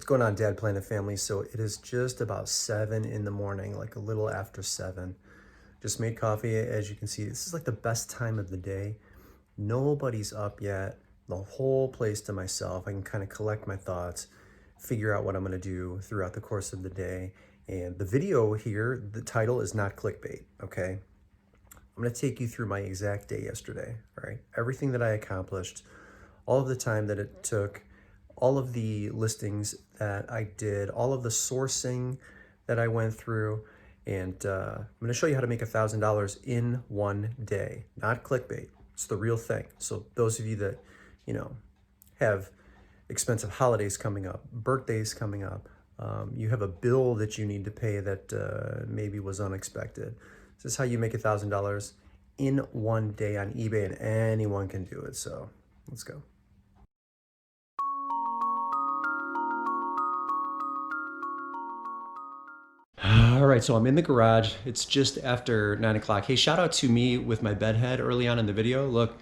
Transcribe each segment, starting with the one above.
What's going on, Dad Planet family? So it is just about 7 in the morning, like a little after 7. Just made coffee. As you can see, this is like the best time of the day. Nobody's up yet. The whole place to myself. I can kind of collect my thoughts, figure out what I'm going to do throughout the course of the day. And the video here, the title is not clickbait, okay? I'm going to take you through my exact day yesterday, all right? Everything that I accomplished, all of the time that it took, all of the listings that I did, all of the sourcing that I went through, and I'm going to show you how to make $1,000 in one day. Not clickbait. It's the real thing. So those of you that, have expensive holidays coming up, birthdays coming up, you have a bill that you need to pay that maybe was unexpected. This is how you make $1,000 in one day on eBay, and anyone can do it. So let's go. All right, so I'm in the garage. It's just after 9 o'clock. Hey, shout out to me with my bed head early on in the video. Look,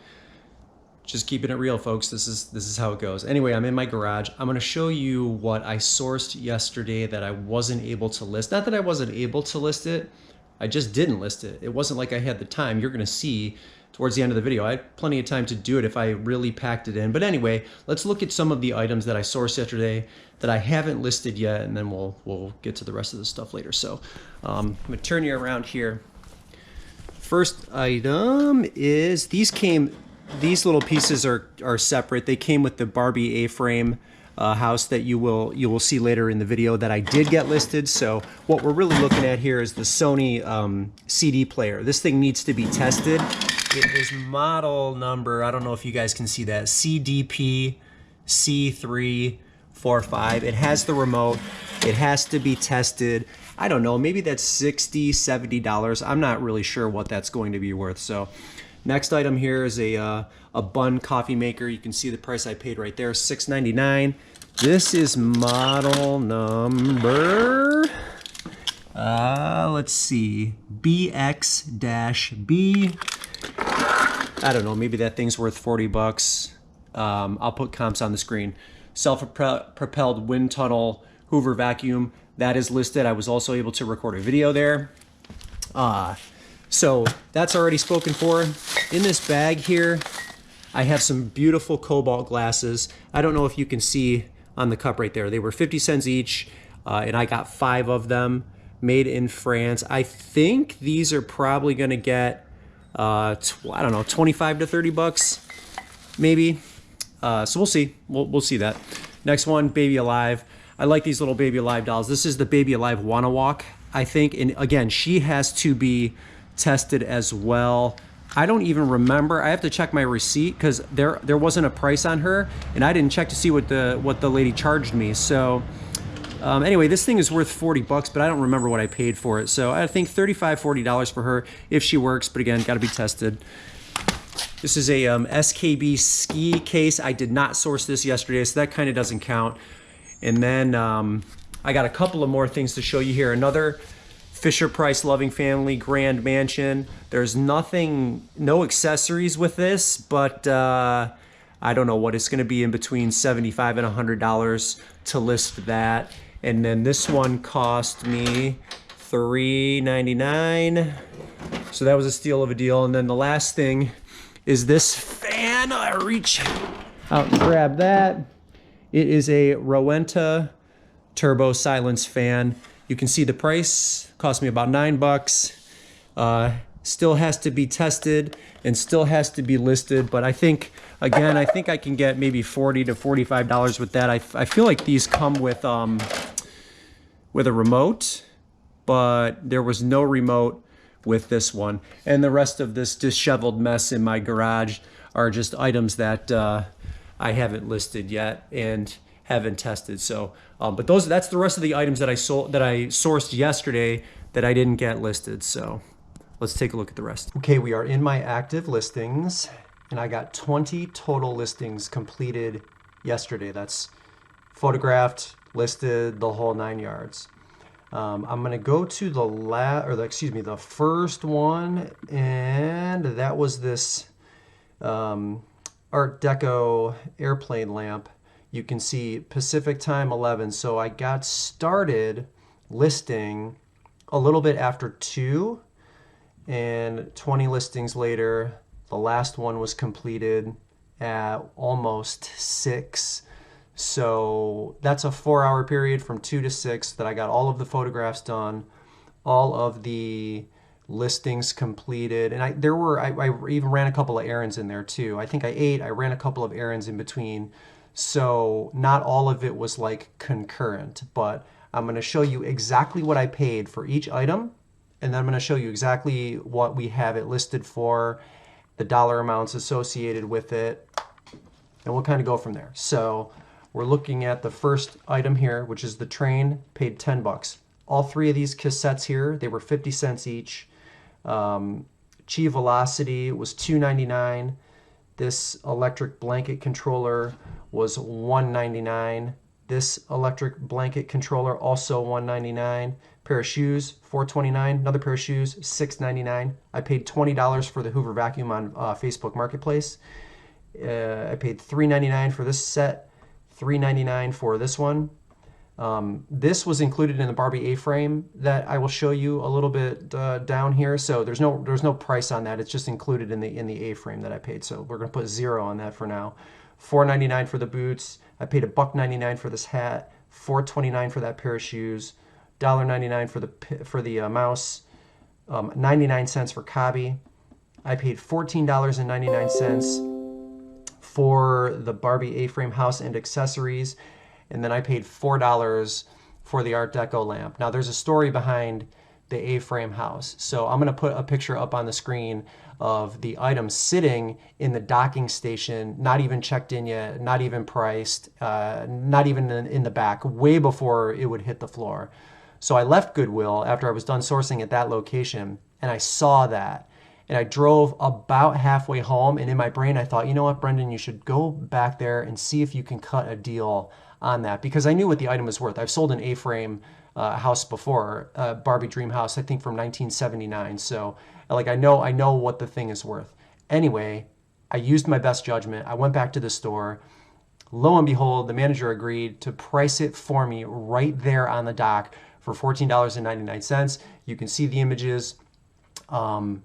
just keeping it real, folks. This is how it goes. Anyway, I'm in my garage. I'm gonna show you what I sourced yesterday that I wasn't able to list. Not that I wasn't able to list it, I just didn't list it. It wasn't like I had the time. You're gonna see towards the end of the video. I had plenty of time to do it if I really packed it in. But anyway, let's look at some of the items that I sourced yesterday that I haven't listed yet, and then we'll get to the rest of the stuff later. So I'm gonna turn you around here. First item is these little pieces are separate. They came with the Barbie A-frame house that you will see later in the video that I did get listed. So what we're really looking at here is the Sony CD player. This thing needs to be tested. It is model number, I don't know if you guys can see that, CDP C345. It has the remote. It has to be tested. I don't know, maybe that's $60, $70. I'm not really sure what that's going to be worth. So next item here is a Bun Coffee Maker. You can see the price I paid right there, $6.99. This is model number, let's see, BX-B. I don't know, maybe that thing's worth 40 bucks. I'll put comps on the screen. Self-propelled wind tunnel Hoover vacuum, that is listed. I was also able to record a video there. So that's already spoken for. In this bag here, I have some beautiful cobalt glasses. I don't know if you can see on the cup right there. They were 50 cents each, and I got 5 of them, made in France. I think these are probably gonna get, I don't know, 25 to 30 bucks, maybe. So we'll see, we'll see that. Next one, Baby Alive. I like these little Baby Alive dolls. This is the Baby Alive Wanna Walk, I think. And again, she has to be tested as well. I don't even remember. I have to check my receipt because there wasn't a price on her, and I didn't check to see what the lady charged me. So anyway, this thing is worth 40 bucks, but I don't remember what I paid for it. So I think $35, $40 for her if she works, but again, got to be tested. This is a SKB ski case. I did not source this yesterday, so that kind of doesn't count. And then I got a couple of more things to show you here. Another Fisher-Price Loving Family Grand Mansion. There's nothing, no accessories with this, but I don't know what it's gonna be, in between $75 and $100 to list that. And then this one cost me $3.99. So that was a steal of a deal. And then the last thing is this fan. I reach out and grab that. It is a Rowenta turbo silence fan. You can see the price, cost me about 9 bucks. Still has to be tested and still has to be listed. But I think, again, I think I can get maybe $40 to $45 with that. I feel like these come with a remote, but there was no remote with this one. And the rest of this disheveled mess in my garage are just items that I haven't listed yet and haven't tested. So, but that's the rest of the items that I sourced yesterday that I didn't get listed. So let's take a look at the rest. Okay, we are in my active listings, and I got 20 total listings completed yesterday. That's photographed, listed, the whole 9 yards. I'm gonna go to the first one, and that was this Art Deco airplane lamp. you can see Pacific time 11. So I got started listing a little bit after 2, and 20 listings later, the last one was completed at almost 6. So that's a 4-hour period from 2 to 6 that I got all of the photographs done, all of the listings completed. And I even ran a couple of errands in there too. I think I ran a couple of errands in between. So not all of it was like concurrent, but I'm going to show you exactly what I paid for each item. And then I'm going to show you exactly what we have it listed for, the dollar amounts associated with it, and we'll kind of go from there. So we're looking at the first item here, which is the train, paid $10. All 3 of these cassettes here, they were 50 cents each. Chi Velocity was $2.99. This electric blanket controller was $1.99. This electric blanket controller also $1.99. Pair of shoes, $4.29. Another pair of shoes, $6.99. I paid $20 for the Hoover vacuum on Facebook Marketplace. I paid $3.99 for this set, $3.99 for this one. This was included in the Barbie A-frame that I will show you a little bit down here. So there's no price on that. It's just included in the A-frame that I paid. So we're going to put 0 on that for now. $4.99 for the boots. I paid $1.99 for this hat. $4.29 for that pair of shoes. $1.99 for the mouse. 99 cents for Cobby. I paid $14.99 for the Barbie A-frame house and accessories. And then I paid $4 for the Art Deco lamp. Now there's a story behind the A-frame house. So I'm going to put a picture up on the screen of the item sitting in the docking station, not even checked in yet, not even priced, not even in the back, way before it would hit the floor. So I left Goodwill after I was done sourcing at that location, and I saw that. And I drove about halfway home, and in my brain I thought, you know what, Brendan, you should go back there and see if you can cut a deal on that, because I knew what the item was worth. I've sold an A-frame house before, Barbie Dream House, I think from 1979. So like I know what the thing is worth. Anyway, I used my best judgment. I went back to the store. Lo and behold, the manager agreed to price it for me right there on the dock for $14.99. You can see the images. And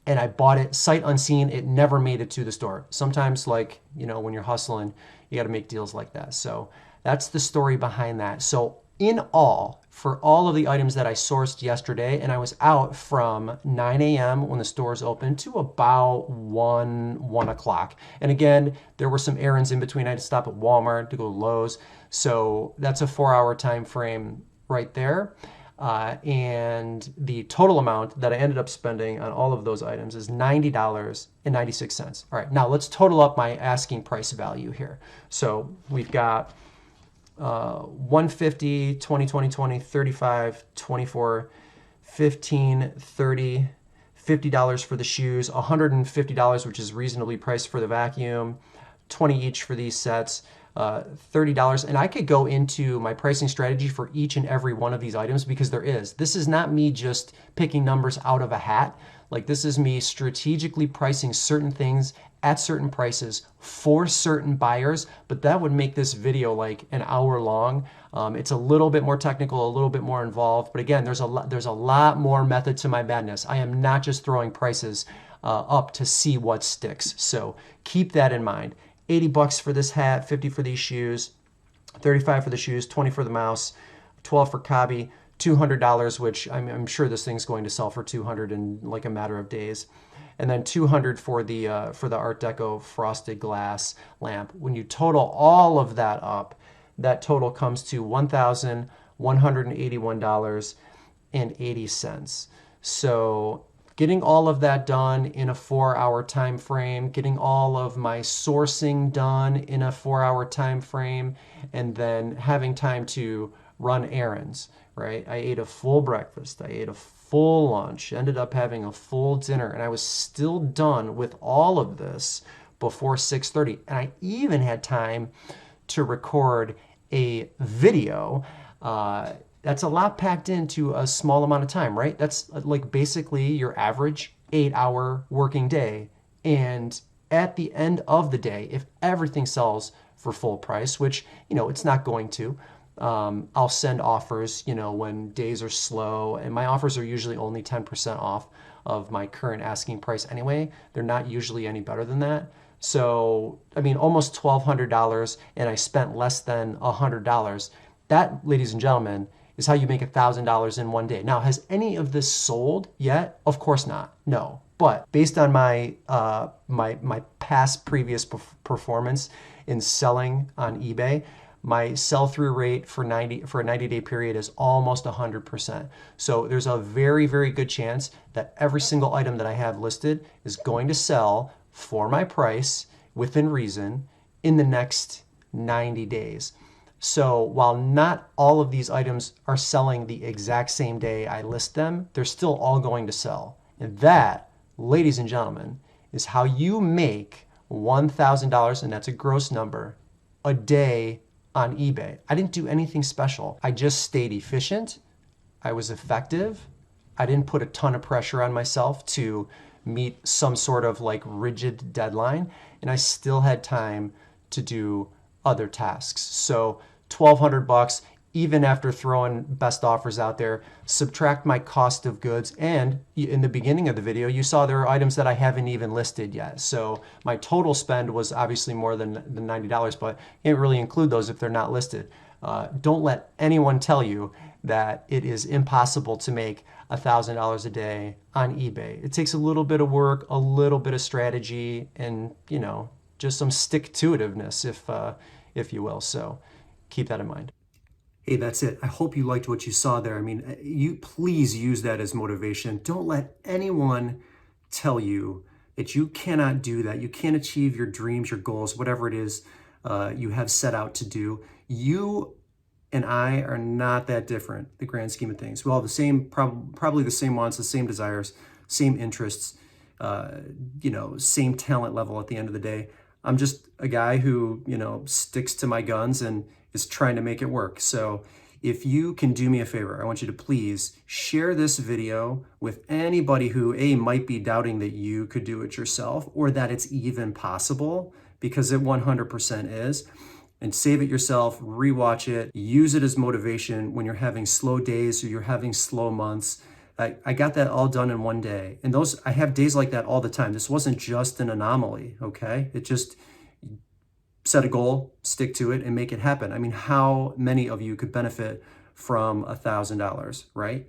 I bought it sight unseen. It never made it to the store. Sometimes, like, you know, when you're hustling, you got to make deals like that. So that's the story behind that. So in all, for all of the items that I sourced yesterday, and I was out from 9 a.m. when the stores opened to about 1 o'clock. And again, there were some errands in between. I had to stop at Walmart to go to Lowe's. So that's a 4-hour time frame right there. And the total amount that I ended up spending on all of those items is $90.96. All right, now let's total up my asking price value here. So we've got 150, 20, 20, 20, 35, 24, 15, 30, $50 for the shoes, $150, which is reasonably priced for the vacuum, 20 each for these sets, $30. And I could go into my pricing strategy for each and every one of these items, because this is not me just picking numbers out of a hat. Like, this is me strategically pricing certain things at certain prices for certain buyers, but that would make this video like an hour long. It's a little bit more technical, a little bit more involved, but again, there's a lot more method to my madness. I am not just throwing prices up to see what sticks. So keep that in mind. $80 for this hat, 50 for these shoes, 35 for the shoes, 20 for the mouse, 12 for Cobby, $200, which I'm sure this thing's going to sell for $200 in like a matter of days. And then $200 for the Art Deco frosted glass lamp. When you total all of that up, that total comes to $1,181.80. So getting all of that done in a 4-hour time frame, getting all of my sourcing done in a 4-hour time frame, and then having time to run errands, right? I ate a full breakfast, I ate a full lunch, ended up having a full dinner, and I was still done with all of this before 6:30. And I even had time to record a video. That's a lot packed into a small amount of time, right? That's like basically your average 8-hour working day. And at the end of the day, if everything sells for full price, which, you know, it's not going to. I'll send offers, you know, when days are slow, and my offers are usually only 10% off of my current asking price anyway. They're not usually any better than that. So, I mean, almost $1,200, and I spent less than $100. That, ladies and gentlemen, is how you make $1,000 in one day. Now, has any of this sold yet? Of course not. No. But based on my my past previous performance in selling on eBay, my sell-through rate for a 90-day period is almost 100%. So there's a very, very good chance that every single item that I have listed is going to sell for my price within reason in the next 90 days. So while not all of these items are selling the exact same day I list them, they're still all going to sell. And that, ladies and gentlemen, is how you make $1,000, and that's a gross number, a day on eBay. I didn't do anything special. I just stayed efficient. I was effective. I didn't put a ton of pressure on myself to meet some sort of like rigid deadline, and I still had time to do other tasks. So $1,200, even after throwing best offers out there, subtract my cost of goods. And in the beginning of the video, you saw there are items that I haven't even listed yet. So my total spend was obviously more than the $90, but you can't really include those if they're not listed. Don't let anyone tell you that it is impossible to make $1,000 a day on eBay. It takes a little bit of work, a little bit of strategy, and, you know, just some stick-to-itiveness, if you will. So keep that in mind. Hey, that's it. I hope you liked what you saw there. I mean, you please use that as motivation. Don't let anyone tell you that you cannot do that. You can't achieve your dreams, your goals, whatever it is you have set out to do. You and I are not that different, the grand scheme of things. We all have the same, probably the same wants, the same desires, same interests, you know, same talent level at the end of the day. I'm just a guy who, you know, sticks to my guns and is trying to make it work. So if you can do me a favor, I want you to please share this video with anybody who might be doubting that you could do it yourself or that it's even possible, because it 100% is. And save it yourself, rewatch it, use it as motivation when you're having slow days or you're having slow months. I got that all done in one day. And I have days like that all the time. This wasn't just an anomaly, okay? It just, set a goal, stick to it, and make it happen. I mean, how many of you could benefit from $1,000, right?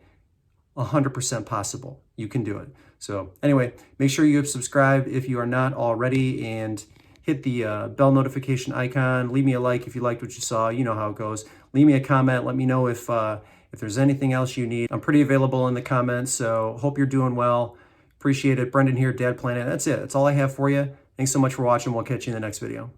100% possible. You can do it. So anyway, make sure you subscribe if you are not already, and hit the bell notification icon. Leave me a like if you liked what you saw. You know how it goes. Leave me a comment. Let me know if there's anything else you need. I'm pretty available in the comments, so hope you're doing well. Appreciate it. Brendan here, Dad Planet. That's it. That's all I have for you. Thanks so much for watching. We'll catch you in the next video.